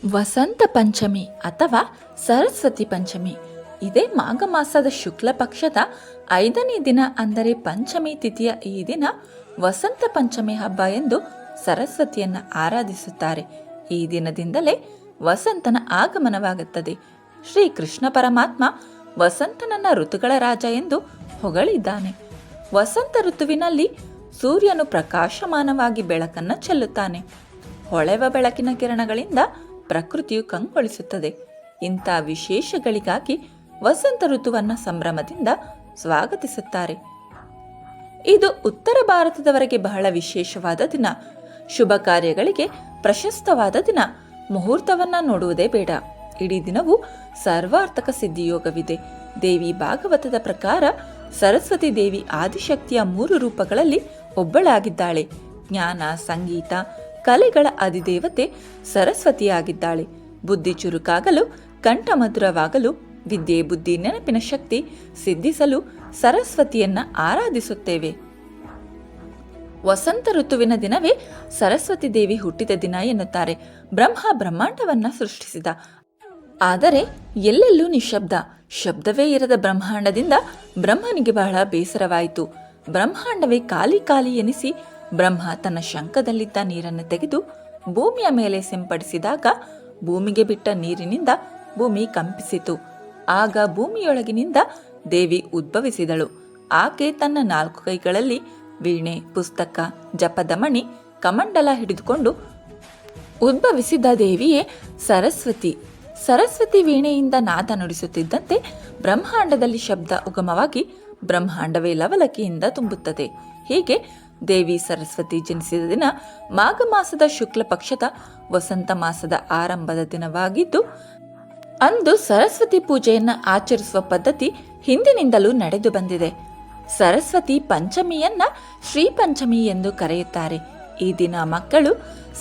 ವಸಂತ ಪಂಚಮಿ ಅಥವಾ ಸರಸ್ವತಿ ಪಂಚಮಿ ಇದೇ ಮಾಘ ಮಾಸದ ಶುಕ್ಲ ಪಕ್ಷದ 5ನೇ ದಿನ, ಅಂದರೆ ಪಂಚಮಿ ತಿಥಿಯ ಈ ದಿನ ವಸಂತ ಪಂಚಮಿ ಹಬ್ಬ ಎಂದು ಸರಸ್ವತಿಯನ್ನು ಆರಾಧಿಸುತ್ತಾರೆ. ಈ ದಿನದಿಂದಲೇ ವಸಂತನ ಆಗಮನವಾಗುತ್ತದೆ. ಶ್ರೀ ಕೃಷ್ಣ ಪರಮಾತ್ಮ ವಸಂತನನ್ನ ಋತುಗಳ ರಾಜ ಎಂದು ಹೊಗಳಿದ್ದಾನೆ. ವಸಂತ ಋತುವಿನಲ್ಲಿ ಸೂರ್ಯನು ಪ್ರಕಾಶಮಾನವಾಗಿ ಬೆಳಕನ್ನು ಚೆಲ್ಲುತ್ತಾನೆ. ಹೊಳೆವ ಬೆಳಕಿನ ಕಿರಣಗಳಿಂದ ಪ್ರಕೃತಿಯು ಕಂಗೊಳಿಸುತ್ತದೆ. ಇಂಥ ವಿಶೇಷಗಳಿಗಾಗಿ ವಸಂತ ಋತುವನ್ನು ಸಂಭ್ರಮದಿಂದ ಸ್ವಾಗತಿಸುತ್ತಾರೆ. ಇದು ಉತ್ತರ ಭಾರತದವರೆಗೆ ಬಹಳ ವಿಶೇಷವಾದ ದಿನ. ಶುಭ ಕಾರ್ಯಗಳಿಗೆ ಪ್ರಶಸ್ತವಾದ ದಿನ. ಮುಹೂರ್ತವನ್ನ ನೋಡುವುದೇ ಬೇಡ. ಇಡೀ ದಿನವೂ ಸರ್ವಾರ್ಥಕ ಸಿದ್ಧಿಯೋಗವಿದೆ. ದೇವಿ ಭಾಗವತದ ಪ್ರಕಾರ ಸರಸ್ವತಿ ದೇವಿ ಆದಿಶಕ್ತಿಯ 3 ರೂಪಗಳಲ್ಲಿ ಒಬ್ಬಳಾಗಿದ್ದಾಳೆ. ಜ್ಞಾನ, ಸಂಗೀತ, ಕಲೆಗಳ ಅಧಿದೇವತೆ ಸರಸ್ವತಿಯಾಗಿದ್ದಾಳೆ. ಬುದ್ಧಿ ಚುರುಕಾಗಲು, ಕಂಠಮಧುರವಾಗಲು, ವಿದ್ಯೆ, ಬುದ್ಧಿ, ನೆನಪಿನ ಶಕ್ತಿ ಸಿದ್ಧಿಸಲು ಸರಸ್ವತಿಯನ್ನ ಆರಾಧಿಸುತ್ತೇವೆ. ವಸಂತ ಋತುವಿನ ದಿನವೇ ಸರಸ್ವತಿ ದೇವಿ ಹುಟ್ಟಿದ ದಿನ ಎನ್ನುತ್ತಾರೆ. ಬ್ರಹ್ಮಾಂಡವನ್ನ ಸೃಷ್ಟಿಸಿದ. ಆದರೆ ಎಲ್ಲೆಲ್ಲೂ ನಿಶಬ್ದ. ಶಬ್ದವೇ ಇರದ ಬ್ರಹ್ಮಾಂಡದಿಂದ ಬ್ರಹ್ಮನಿಗೆ ಬಹಳ ಬೇಸರವಾಯಿತು. ಬ್ರಹ್ಮಾಂಡವೇ ಖಾಲಿ ಎನಿಸಿ ಬ್ರಹ್ಮ ತನ್ನ ಶಂಖದಲ್ಲಿದ್ದ ನೀರನ್ನು ತೆಗೆದು ಭೂಮಿಯ ಮೇಲೆ ಸಿಂಪಡಿಸಿದಾಗ ಭೂಮಿಗೆ ಬಿಟ್ಟ ನೀರಿನಿಂದ ಭೂಮಿ ಕಂಪಿಸಿತು. ಆಗ ಭೂಮಿಯೊಳಗಿನಿಂದ ದೇವಿ ಉದ್ಭವಿಸಿದಳು. ಆಕೆ ತನ್ನ 4 ಕೈಗಳಲ್ಲಿ ವೀಣೆ, ಪುಸ್ತಕ, ಜಪದ ಮಣಿ, ಕಮಂಡಲ ಹಿಡಿದುಕೊಂಡು ಉದ್ಭವಿಸಿದ ದೇವಿಯೇ ಸರಸ್ವತಿ. ಸರಸ್ವತಿ ವೀಣೆಯಿಂದ ನಾದ ನುಡಿಸುತ್ತಿದ್ದಂತೆ ಬ್ರಹ್ಮಾಂಡದಲ್ಲಿ ಶಬ್ದ ಉಗಮವಾಗಿ ಬ್ರಹ್ಮಾಂಡವೇ ಲವಲಕಿಯಿಂದ ತುಂಬುತ್ತದೆ. ಹೀಗೆ ದೇವಿ ಸರಸ್ವತಿ ಜನಿಸಿದ ದಿನ ಮಾಘ ಮಾಸದ ಶುಕ್ಲ ಪಕ್ಷದ ವಸಂತ ಮಾಸದ ಆರಂಭದ ದಿನವಾಗಿದ್ದು, ಅಂದು ಸರಸ್ವತಿ ಪೂಜೆಯನ್ನು ಆಚರಿಸುವ ಪದ್ಧತಿ ಹಿಂದಿನಿಂದಲೂ ನಡೆದು ಬಂದಿದೆ. ಸರಸ್ವತಿ ಪಂಚಮಿಯನ್ನ ಶ್ರೀ ಪಂಚಮಿ ಎಂದು ಕರೆಯುತ್ತಾರೆ. ಈ ದಿನ ಮಕ್ಕಳು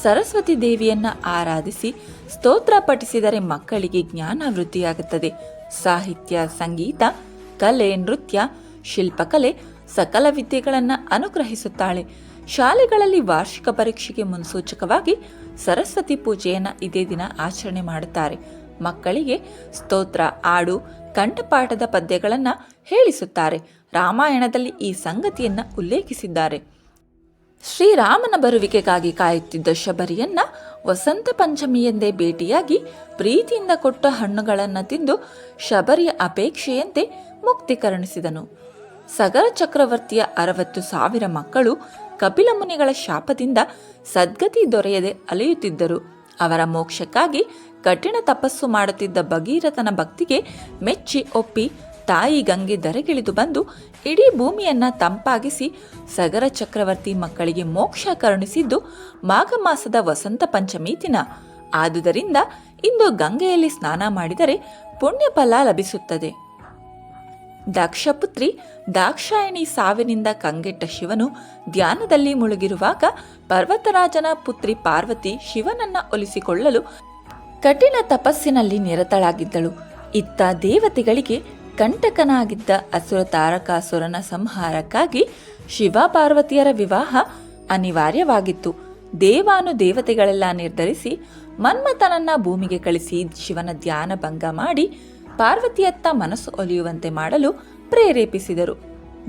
ಸರಸ್ವತಿ ದೇವಿಯನ್ನ ಆರಾಧಿಸಿ ಸ್ತೋತ್ರ ಪಠಿಸಿದರೆ ಮಕ್ಕಳಿಗೆ ಜ್ಞಾನ ವೃದ್ಧಿಯಾಗುತ್ತದೆ. ಸಾಹಿತ್ಯ, ಸಂಗೀತ, ಕಲೆ, ನೃತ್ಯ, ಶಿಲ್ಪಕಲೆ, ಸಕಲ ವಿದ್ಯೆಗಳನ್ನು ಅನುಗ್ರಹಿಸುತ್ತಾಳೆ. ಶಾಲೆಗಳಲ್ಲಿ ವಾರ್ಷಿಕ ಪರೀಕ್ಷೆಗೆ ಮುನ್ಸೂಚಕವಾಗಿ ಸರಸ್ವತಿ ಪೂಜೆಯನ್ನು ಇದೇ ದಿನ ಆಚರಣೆ ಮಾಡುತ್ತಾರೆ. ಮಕ್ಕಳಿಗೆ ಸ್ತೋತ್ರ, ಹಾಡು, ಕಂಠಪಾಠದ ಪದ್ಯಗಳನ್ನು ಹೇಳಿಸುತ್ತಾರೆ. ರಾಮಾಯಣದಲ್ಲಿ ಈ ಸಂಗತಿಯನ್ನು ಉಲ್ಲೇಖಿಸಿದ್ದಾರೆ. ಶ್ರೀರಾಮನ ಬರುವಿಕೆಗಾಗಿ ಕಾಯುತ್ತಿದ್ದ ಶಬರಿಯನ್ನ ವಸಂತ ಪಂಚಮಿಯೆಂದೇ ಭೇಟಿಯಾಗಿ ಪ್ರೀತಿಯಿಂದ ಕೊಟ್ಟ ಹಣ್ಣುಗಳನ್ನು ತಿಂದು ಶಬರಿಯ ಅಪೇಕ್ಷೆಯಂತೆ ಮುಕ್ತಿ ಕರುಣಿಸಿದನು. ಸಗರ ಚಕ್ರವರ್ತಿಯ 60,000 ಮಕ್ಕಳು ಕಪಿಲ ಮುನಿಗಳ ಶಾಪದಿಂದ ಸದ್ಗತಿ ದೊರೆಯದೆ ಅಲೆಯುತ್ತಿದ್ದರು. ಅವರ ಮೋಕ್ಷಕ್ಕಾಗಿ ಕಠಿಣ ತಪಸ್ಸು ಮಾಡುತ್ತಿದ್ದ ಭಗೀರಥನ ಭಕ್ತಿಗೆ ಮೆಚ್ಚಿ ಒಪ್ಪಿ ತಾಯಿ ಗಂಗೆ ಧರೆಗಿಳಿದು ಬಂದು ಇಡೀ ಭೂಮಿಯನ್ನ ತಂಪಾಗಿಸಿ ಸಗರ ಚಕ್ರವರ್ತಿ ಮಕ್ಕಳಿಗೆ ಮೋಕ್ಷ ಕರುಣಿಸಿದ್ದು ಮಾಘ ಮಾಸದ ವಸಂತ ಪಂಚಮಿ ದಿನ. ಆದುದರಿಂದ ಇಂದು ಗಂಗೆಯಲ್ಲಿ ಸ್ನಾನ ಮಾಡಿದರೆ ಪುಣ್ಯ ಫಲ ಲಭಿಸುತ್ತದೆ. ದಕ್ಷಪುತ್ರಿ ದಾಕ್ಷಾಯಣಿ ಸಾವಿನಿಂದ ಕಂಗೆಟ್ಟ ಶಿವನು ಧ್ಯಾನದಲ್ಲಿ ಮುಳುಗಿರುವಾಗ ಪರ್ವತರಾಜನ ಪುತ್ರಿ ಪಾರ್ವತಿ ಶಿವನನ್ನ ಒಲಿಸಿಕೊಳ್ಳಲು ಕಠಿಣ ತಪಸ್ಸಿನಲ್ಲಿ ನಿರತಳಾಗಿದ್ದಳು. ಇತ್ತ ದೇವತೆಗಳಿಗೆ ಕಂಟಕನಾಗಿದ್ದ ಅಸುರ ತಾರಕಾಸುರನ ಸಂಹಾರಕ್ಕಾಗಿ ಶಿವ ಪಾರ್ವತಿಯರ ವಿವಾಹ ಅನಿವಾರ್ಯವಾಗಿತ್ತು. ದೇವಾನು ದೇವತೆಗಳೆಲ್ಲ ನಿರ್ಧರಿಸಿ ಮನ್ಮಥನನ್ನ ಭೂಮಿಗೆ ಕಳಿಸಿ ಶಿವನ ಧ್ಯಾನ ಭಂಗ ಮಾಡಿ ಪಾರ್ವತಿಯತ್ತ ಮನಸ್ಸು ಒಲಿಯುವಂತೆ ಮಾಡಲು ಪ್ರೇರೇಪಿಸಿದರು.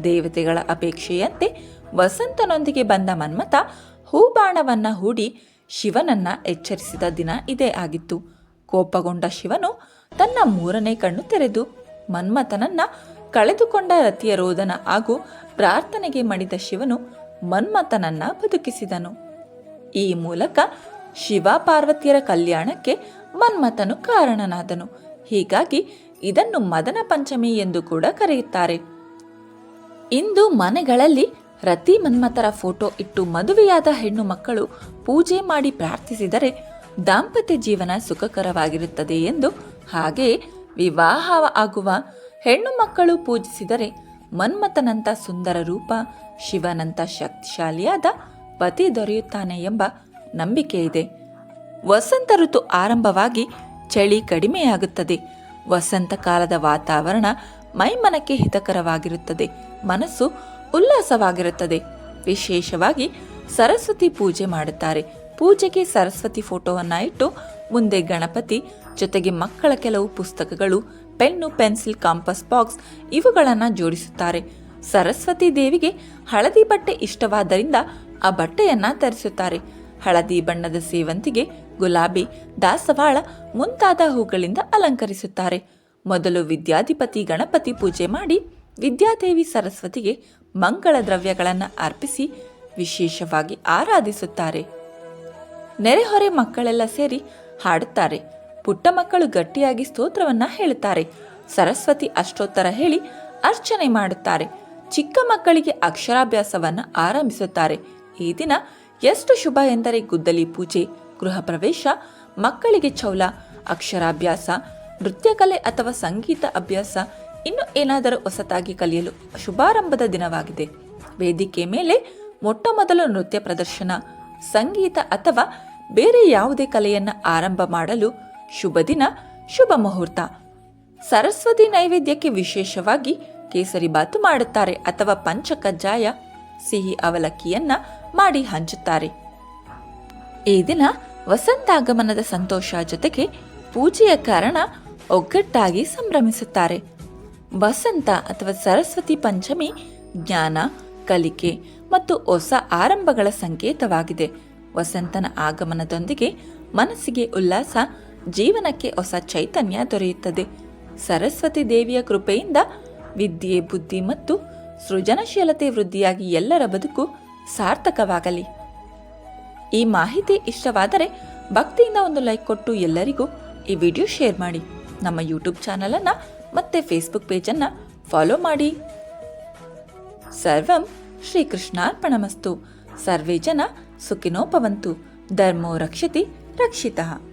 ದೇವತೆಗಳ ಅಪೇಕ್ಷೆಯಂತೆ ವಸಂತನೊಂದಿಗೆ ಬಂದ ಮನ್ಮಥ ಹೂಬಾಣವನ್ನ ಹೂಡಿ ಶಿವನನ್ನ ಎಚ್ಚರಿಸಿದ ದಿನ ಇದೇ ಆಗಿತ್ತು. ಕೋಪಗೊಂಡ ಶಿವನು ತನ್ನ 3ನೇ ಕಣ್ಣು ತೆರೆದು ಮನ್ಮಥನನ್ನ ಕಳೆದುಕೊಂಡ ರತಿಯ ರೋದನ ಹಾಗೂ ಪ್ರಾರ್ಥನೆಗೆ ಮಣಿದ ಶಿವನು ಮನ್ಮಥನನ್ನ ಬದುಕಿಸಿದನು. ಈ ಮೂಲಕ ಶಿವ ಪಾರ್ವತಿಯರ ಕಲ್ಯಾಣಕ್ಕೆ ಮನ್ಮಥನು ಕಾರಣನಾದನು. ಹೀಗಾಗಿ ಇದನ್ನು ಮದನ ಪಂಚಮಿ ಎಂದು ಕೂಡ ಕರೆಯುತ್ತಾರೆ. ಇಂದು ಮನೆಗಳಲ್ಲಿ ರತಿ ಮನ್ಮಥರ ಫೋಟೋ ಇಟ್ಟು ಮದುವೆಯಾದ ಹೆಣ್ಣು ಮಕ್ಕಳು ಪೂಜೆ ಮಾಡಿ ಪ್ರಾರ್ಥಿಸಿದರೆ ದಾಂಪತ್ಯ ಜೀವನ ಸುಖಕರವಾಗಿರುತ್ತದೆ ಎಂದು, ಹಾಗೆಯೇ ವಿವಾಹ ಆಗುವ ಹೆಣ್ಣು ಮಕ್ಕಳು ಪೂಜಿಸಿದರೆ ಮನ್ಮಥನಂತ ಸುಂದರ ರೂಪ, ಶಿವನಂತ ಶಕ್ತಿಶಾಲಿಯಾದ ಪತಿ ದೊರೆಯುತ್ತಾನೆ ಎಂಬ ನಂಬಿಕೆ ಇದೆ. ವಸಂತ ಋತು ಆರಂಭವಾಗಿ ಚಳಿ ಕಡಿಮೆಯಾಗುತ್ತದೆ. ವಸಂತ ಕಾಲದ ವಾತಾವರಣ ಮೈಮನಕ್ಕೆ ಹಿತಕರವಾಗಿರುತ್ತದೆ. ಮನಸ್ಸು ಉಲ್ಲಾಸವಾಗಿರುತ್ತದೆ. ವಿಶೇಷವಾಗಿ ಸರಸ್ವತಿ ಪೂಜೆ ಮಾಡುತ್ತಾರೆ. ಪೂಜೆಗೆ ಸರಸ್ವತಿ ಫೋಟೋವನ್ನು ಇಟ್ಟು ಮುಂದೆ ಗಣಪತಿ, ಜೊತೆಗೆ ಮಕ್ಕಳ ಕೆಲವು ಪುಸ್ತಕಗಳು, ಪೆನ್ನು, ಪೆನ್ಸಿಲ್, ಕಾಂಪಸ್ ಬಾಕ್ಸ್ ಇವುಗಳನ್ನು ಜೋಡಿಸುತ್ತಾರೆ. ಸರಸ್ವತಿ ದೇವಿಗೆ ಹಳದಿ ಬಟ್ಟೆ ಇಷ್ಟವಾದ್ದರಿಂದ ಆ ಬಟ್ಟೆಯನ್ನ ಧರಿಸುತ್ತಾರೆ. ಹಳದಿ ಬಣ್ಣದ ಸೇವಂತಿಗೆ, ಗುಲಾಬಿ, ದಾಸವಾಳ ಮುಂತಾದ ಹೂಗಳಿಂದ ಅಲಂಕರಿಸುತ್ತಾರೆ. ಮೊದಲು ವಿದ್ಯಾಧಿಪತಿ ಗಣಪತಿ ಪೂಜೆ ಮಾಡಿ ವಿದ್ಯಾದೇವಿ ಸರಸ್ವತಿಗೆ ಮಂಗಳ ದ್ರವ್ಯಗಳನ್ನು ಅರ್ಪಿಸಿ ವಿಶೇಷವಾಗಿ ಆರಾಧಿಸುತ್ತಾರೆ. ನೆರೆಹೊರೆ ಮಕ್ಕಳೆಲ್ಲ ಸೇರಿ ಹಾಡುತ್ತಾರೆ. ಪುಟ್ಟ ಮಕ್ಕಳು ಗಟ್ಟಿಯಾಗಿ ಸ್ತೋತ್ರವನ್ನ ಹೇಳುತ್ತಾರೆ. ಸರಸ್ವತಿ ಅಷ್ಟೋತ್ತರ ಹೇಳಿ ಅರ್ಚನೆ ಮಾಡುತ್ತಾರೆ. ಚಿಕ್ಕ ಮಕ್ಕಳಿಗೆ ಅಕ್ಷರಾಭ್ಯಾಸವನ್ನ ಆರಂಭಿಸುತ್ತಾರೆ. ಈ ದಿನ ಎಷ್ಟು ಶುಭ ಎಂದರೆ ಗುದ್ದಲಿ ಪೂಜೆ, ಗೃಹ ಪ್ರವೇಶ, ಮಕ್ಕಳಿಗೆ ಚೌಲ, ಅಕ್ಷರಾಭ್ಯಾಸ, ನೃತ್ಯ ಕಲೆ ಅಥವಾ ಸಂಗೀತ ಅಭ್ಯಾಸ, ಇನ್ನು ಏನಾದರೂ ಹೊಸತಾಗಿ ಕಲಿಯಲು ಶುಭಾರಂಭದ ದಿನವಾಗಿದೆ. ವೇದಿಕೆ ಮೇಲೆ ಮೊಟ್ಟ ಮೊದಲು ನೃತ್ಯ ಪ್ರದರ್ಶನ, ಸಂಗೀತ ಅಥವಾ ಬೇರೆ ಯಾವುದೇ ಕಲೆಯನ್ನು ಆರಂಭ ಮಾಡಲು ಶುಭ ದಿನ, ಶುಭ ಮುಹೂರ್ತ. ಸರಸ್ವತಿ ನೈವೇದ್ಯಕ್ಕೆ ವಿಶೇಷವಾಗಿ ಕೇಸರಿ ಬಾತು ಮಾಡುತ್ತಾರೆ ಅಥವಾ ಪಂಚಕಜ್ಜಾಯ, ಸಿಹಿ ಅವಲಕ್ಕಿಯನ್ನ ಮಾಡಿ ಹಂಚುತ್ತಾರೆ. ಈ ದಿನ ವಸಂತಾಗಮನದ ಸಂತೋಷ ಜೊತೆಗೆ ಪೂಜೆಯ ಕಾರಣ ಒಗ್ಗಟ್ಟಾಗಿ ಸಂಭ್ರಮಿಸುತ್ತಾರೆ. ವಸಂತ ಅಥವಾ ಸರಸ್ವತಿ ಪಂಚಮಿ ಜ್ಞಾನ, ಕಲಿಕೆ ಮತ್ತು ಹೊಸ ಆರಂಭಗಳ ಸಂಕೇತವಾಗಿದೆ. ವಸಂತನ ಆಗಮನದೊಂದಿಗೆ ಮನಸ್ಸಿಗೆ ಉಲ್ಲಾಸ, ಜೀವನಕ್ಕೆ ಹೊಸ ಚೈತನ್ಯ ದೊರೆಯುತ್ತದೆ. ಸರಸ್ವತಿ ದೇವಿಯ ಕೃಪೆಯಿಂದ ವಿದ್ಯೆ, ಬುದ್ಧಿ ಮತ್ತು ಸೃಜನಶೀಲತೆ ವೃದ್ಧಿಯಾಗಿ ಎಲ್ಲರ ಬದುಕು ಸಾರ್ಥಕವಾಗಲಿ. ಈ ಮಾಹಿತಿ ಇಷ್ಟವಾದರೆ ಭಕ್ತಿಯಿಂದ ಒಂದು ಲೈಕ್ ಕೊಟ್ಟು ಎಲ್ಲರಿಗೂ ಈ ವಿಡಿಯೋ ಶೇರ್ ಮಾಡಿ. ನಮ್ಮ ಯೂಟ್ಯೂಬ್ ಚಾನಲನ್ನು ಮತ್ತೆ ಫೇಸ್ಬುಕ್ ಪೇಜನ್ನು ಫಾಲೋ ಮಾಡಿ. ಸರ್ವಂ ಶ್ರೀಕೃಷ್ಣಾರ್ಪಣಮಸ್ತು. ಸರ್ವೇ ಜನ ಸುಖಿನೋ ಭವಂತು. ಧರ್ಮೋ ರಕ್ಷಿತಿ ರಕ್ಷಿತಃ.